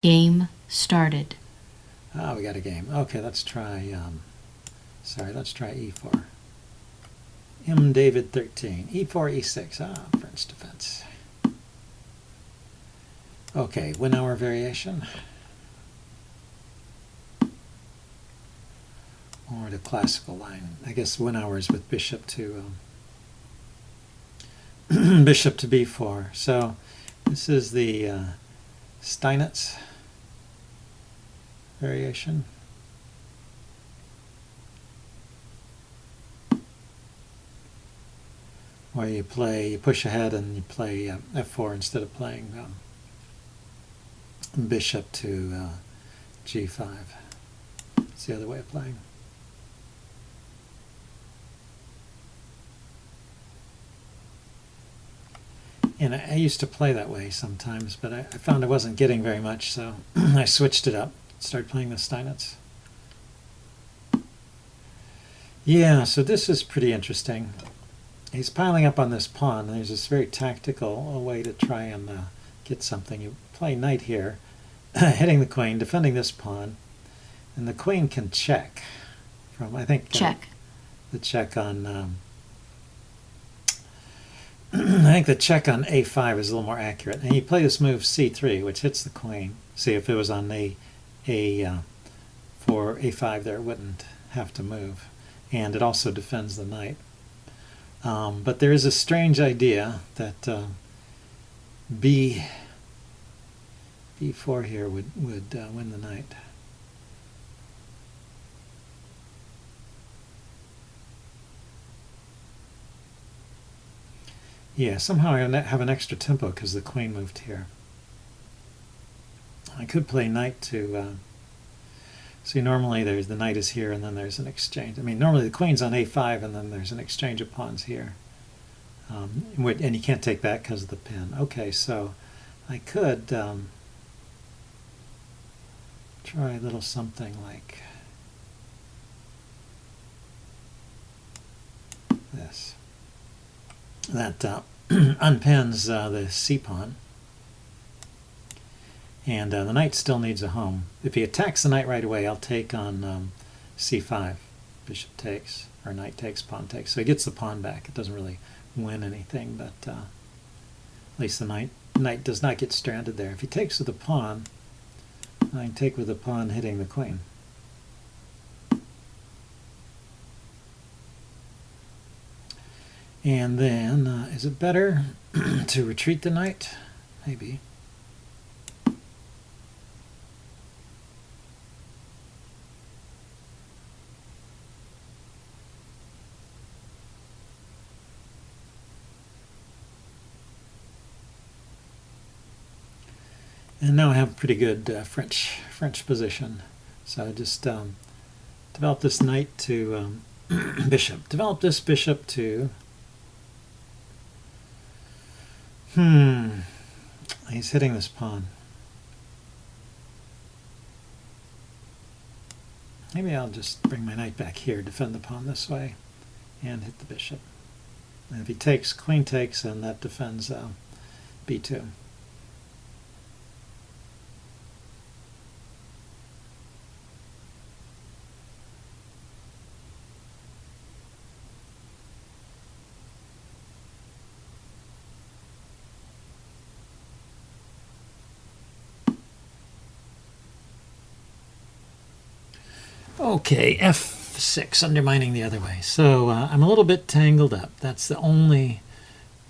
Game started. Oh, we got a game. Okay, let's try, let's try e4. M. David 13. e4, e6. Ah, French defense. Okay, 1 hour variation. Or the classical line. I guess 1 hour is with bishop to bishop to b4. So this is the Steinitz variation. Where you push ahead and you play f4 instead of playing bishop to g5. It's the other way of playing. And I used to play that way sometimes, but I found I wasn't getting very much, so I switched it up, started playing the Steinitz. Yeah, so this is pretty interesting. He's piling up on this pawn. There's this very tactical way to try and get something. You play knight here, hitting the queen, defending this pawn, and the queen can check from, I think, Check. The check on I think the check on a5 is a little more accurate. And you play this move c3, which hits the queen. See, if it was on for a5 there, it wouldn't have to move. And it also defends the knight. But there is a strange idea that b4 here would win the knight. Yeah, somehow I have an extra tempo because the queen moved here. I could play knight to... see, normally the knight is here and then there's an exchange. I mean, normally the queen's on a5 and then there's an exchange of pawns here. And you can't take back because of the pin. Okay, so I could try a little something like this. That unpins the c-pawn. And the knight still needs a home. If he attacks the knight right away, I'll take on c5. Bishop takes, or knight takes, pawn takes. So he gets the pawn back. It doesn't really win anything, but at least the knight does not get stranded there. If he takes with the pawn, I can take with the pawn hitting the queen. And then, is it better to retreat the knight? Maybe. And now I have a pretty good French position. So I just develop this knight to bishop. Develop this bishop to... He's hitting this pawn. Maybe I'll just bring my knight back here, defend the pawn this way, and hit the bishop. And if he takes, queen takes, and that defends b2. Okay, f6, undermining the other way. So I'm a little bit tangled up. That's the only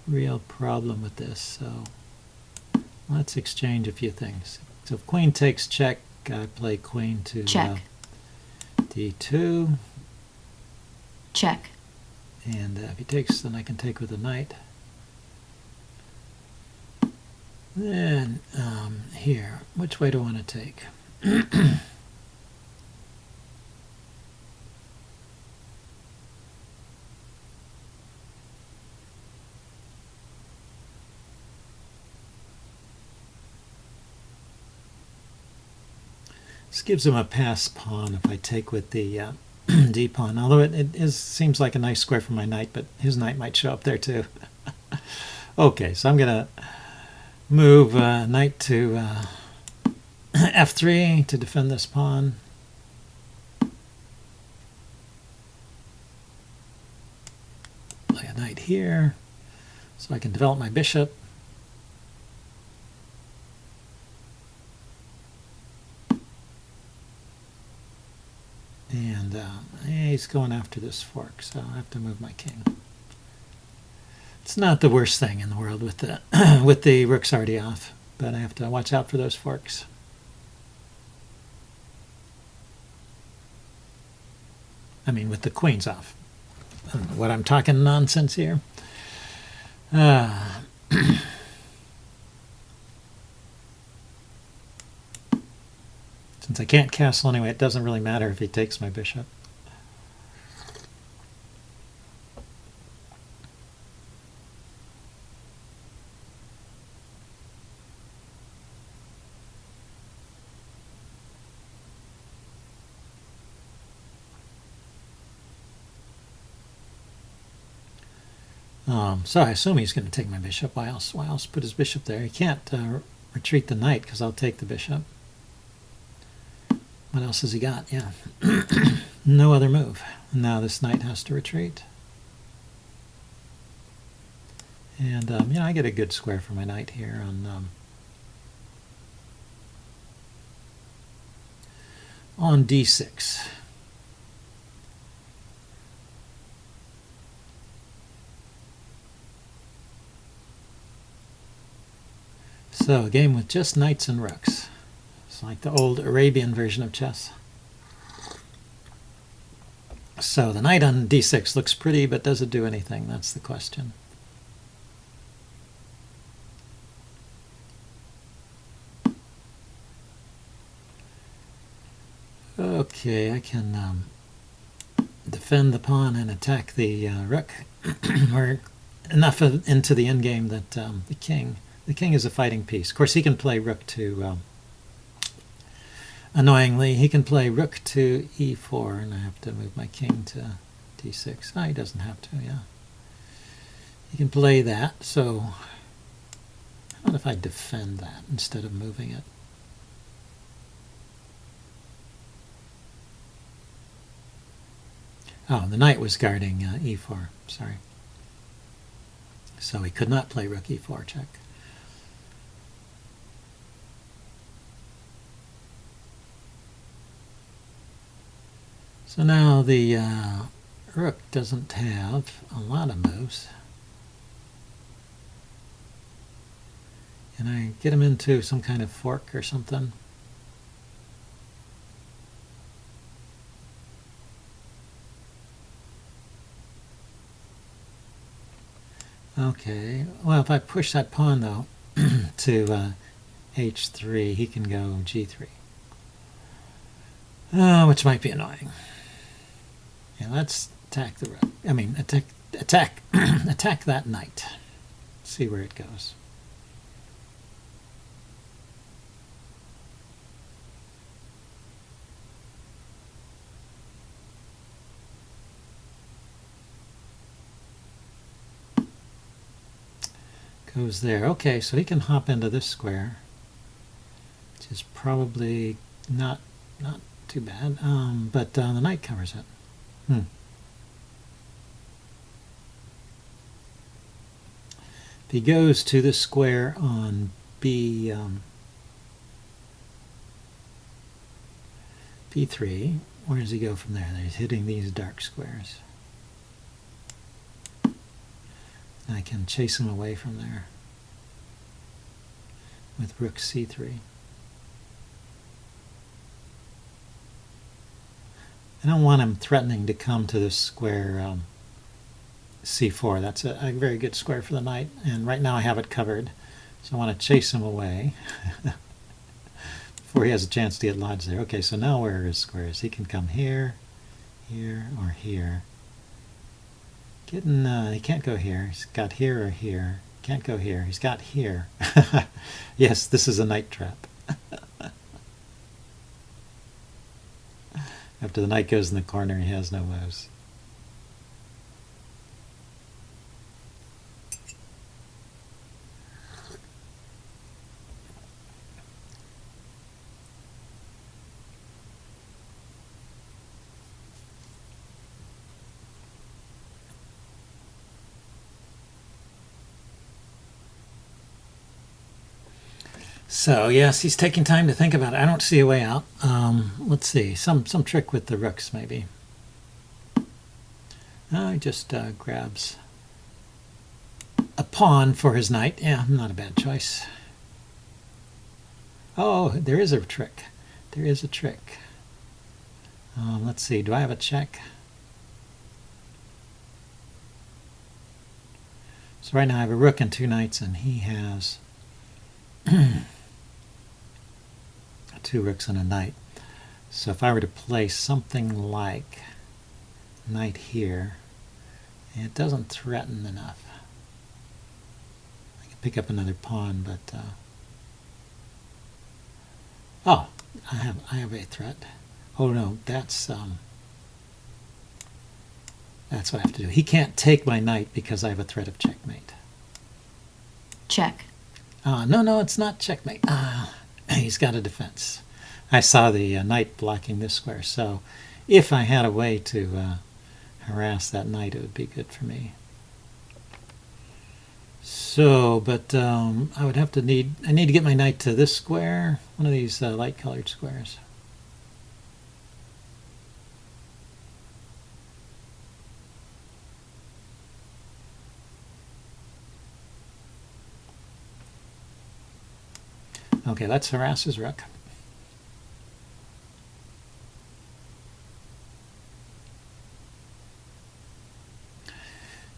real problem with this. So let's exchange a few things. So if queen takes check, I play queen to check. d2. Check. And if he takes, then I can take with the knight. Then here, which way do I want to take? This gives him a pass pawn if I take with the d pawn, although it seems like a nice square for my knight, but his knight might show up there too. Okay, so I'm going to move knight to f3 to defend this pawn. Play a knight here so I can develop my bishop. And he's going after this fork, so I have to move my king. It's not the worst thing in the world with the with the rooks already off, but I have to watch out for those forks. I mean, with the queens off. What I'm talking nonsense here. Since I can't castle anyway, it doesn't really matter if he takes my bishop. So I assume he's going to take my bishop. Why else put his bishop there? He can't retreat the knight because I'll take the bishop. What else has he got? Yeah. No other move. Now this knight has to retreat. And, I get a good square for my knight here on d6. So a game with just knights and rooks. It's like the old Arabian version of chess. So the knight on d6 looks pretty, but does it do anything? That's the question. Okay, I can defend the pawn and attack the rook. We're enough into the endgame that the king is a fighting piece. Of course, he can play rook to, annoyingly, he can play rook to e4, and I have to move my king to d6. No, he doesn't have to, yeah. He can play that, so how about if I defend that instead of moving it? Oh, the knight was guarding e4, sorry. So he could not play rook e4 check. So now the rook doesn't have a lot of moves. Can I get him into some kind of fork or something? Okay, well, if I push that pawn, though, to h3, he can go g3. Which might be annoying. Yeah, let's attack the rook. I mean, attack that knight. See where it goes. Goes there. Okay, so he can hop into this square, which is probably not too bad. But the knight covers it. If he goes to this square on b3, where does he go from there? He's hitting these dark squares. I can chase him away from there with rook c3. I don't want him threatening to come to this square c4. That's a very good square for the knight, and right now I have it covered, so I want to chase him away before he has a chance to get lodged there. Okay, so now where are his squares? He can come here, here, or here. He can't go here. He's got here or here. Can't go here. He's got here. Yes, this is a knight trap. After the knight goes in the corner, he has no moves. So yes, he's taking time to think about it. I don't see a way out. Let's see, some trick with the rooks maybe. He just grabs a pawn for his knight. Yeah, not a bad choice. Oh, there is a trick. There is a trick. Let's see, do I have a check? So right now I have a rook and 2 knights, and he has 2 rooks and a knight. So if I were to play something like knight here, it doesn't threaten enough. I can pick up another pawn, but oh, I have a threat. Oh no, that's what I have to do. He can't take my knight because I have a threat of checkmate. Check. No, it's not checkmate. He's got a defense. I saw the knight blocking this square, so if I had a way to harass that knight, it would be good for me. So, but I would have to I need to get my knight to this square, one of these light-colored squares. Okay, let's harass his rook.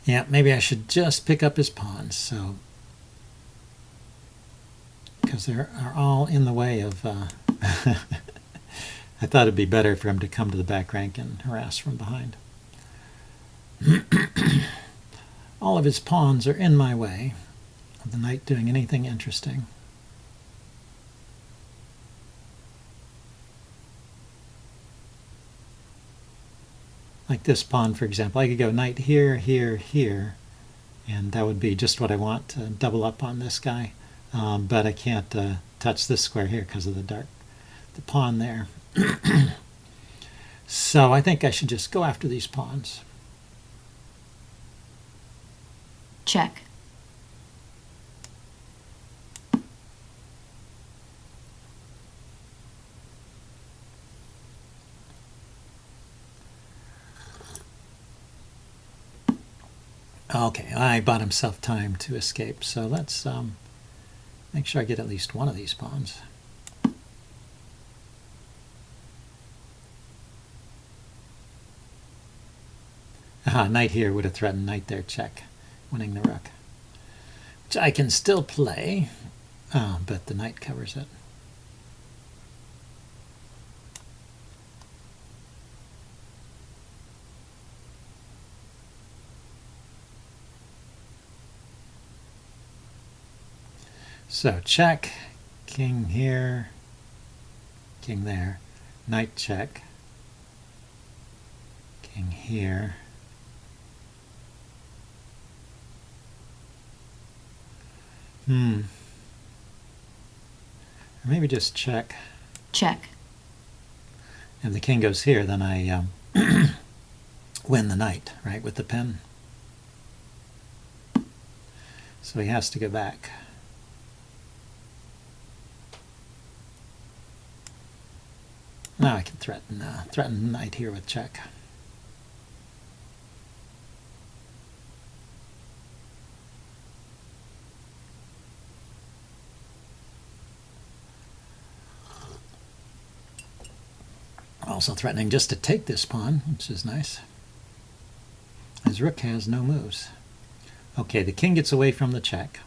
Yeah, maybe I should just pick up his pawns, so because they are all in the way of I thought it'd be better for him to come to the back rank and harass from behind. All of his pawns are in my way of the knight doing anything interesting. Like this pawn, for example, I could go knight here, here, here, and that would be just what I want to double up on this guy. But I can't touch this square here because of the pawn there. So I think I should just go after these pawns. Check. Okay, I bought himself time to escape, so let's make sure I get at least one of these pawns. Knight here would have threatened knight there, check, winning the rook. Which I can still play, but the knight covers it. So check, king here, king there, knight check, king here, or maybe just check. Check. If the king goes here, then I win the knight, right, with the pin. So he has to go back. Now I can threaten knight here with check. Also threatening just to take this pawn, which is nice. His rook has no moves. Okay, the king gets away from the check.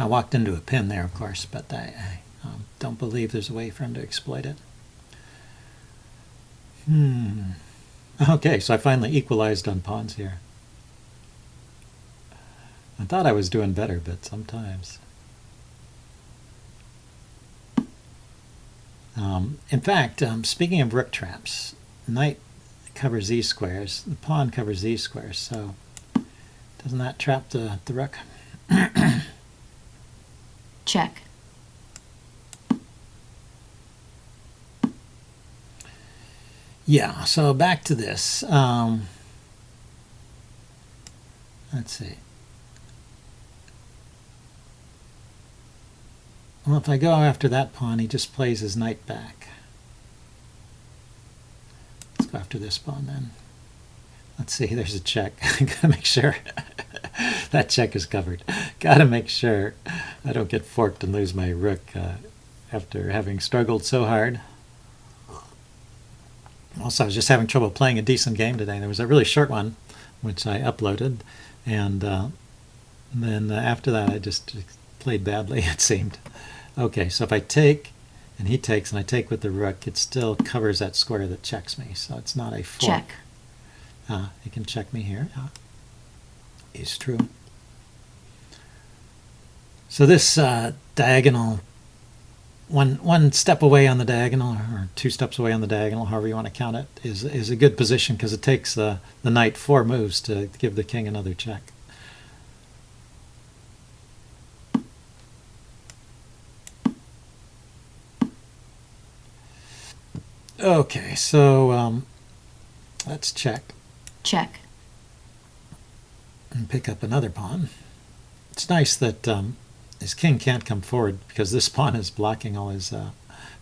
I walked into a pin there, of course, but I don't believe there's a way for him to exploit it. Okay, so I finally equalized on pawns here. I thought I was doing better, but sometimes. In fact, speaking of rook traps, knight covers these squares, the pawn covers these squares, so doesn't that trap the rook? check, Yeah, so back to this. Let's see. Well, if I go after that pawn, he just plays his knight back. Let's go after this pawn then. Let's see, there's a check. Gotta make sure that check is covered. Gotta make sure I don't get forked and lose my rook after having struggled so hard. Also, I was just having trouble playing a decent game today. There was a really short one, which I uploaded, and then after that I just played badly, it seemed. Okay, so if I take, and he takes, and I take with the rook, it still covers that square that checks me, so it's not a fork. check, He can check me here. Is true. So this diagonal, one step away on the diagonal, or 2 steps away on the diagonal, however you want to count it, is a good position because it takes the knight 4 moves to give the king another check. Okay, so let's check check, and pick up another pawn. It's nice that his king can't come forward because this pawn is blocking all his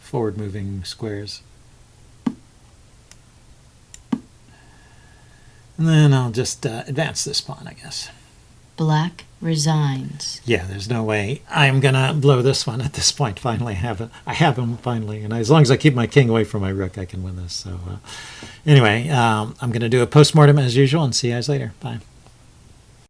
forward moving squares. And then I'll just advance this pawn, I guess. black resigns, Yeah, there's no way I'm gonna blow this one at this point. Finally, I have him finally, and as long as I keep my king away from my rook, I can win this. So anyway, I'm gonna do a postmortem as usual, and see you guys later. Bye.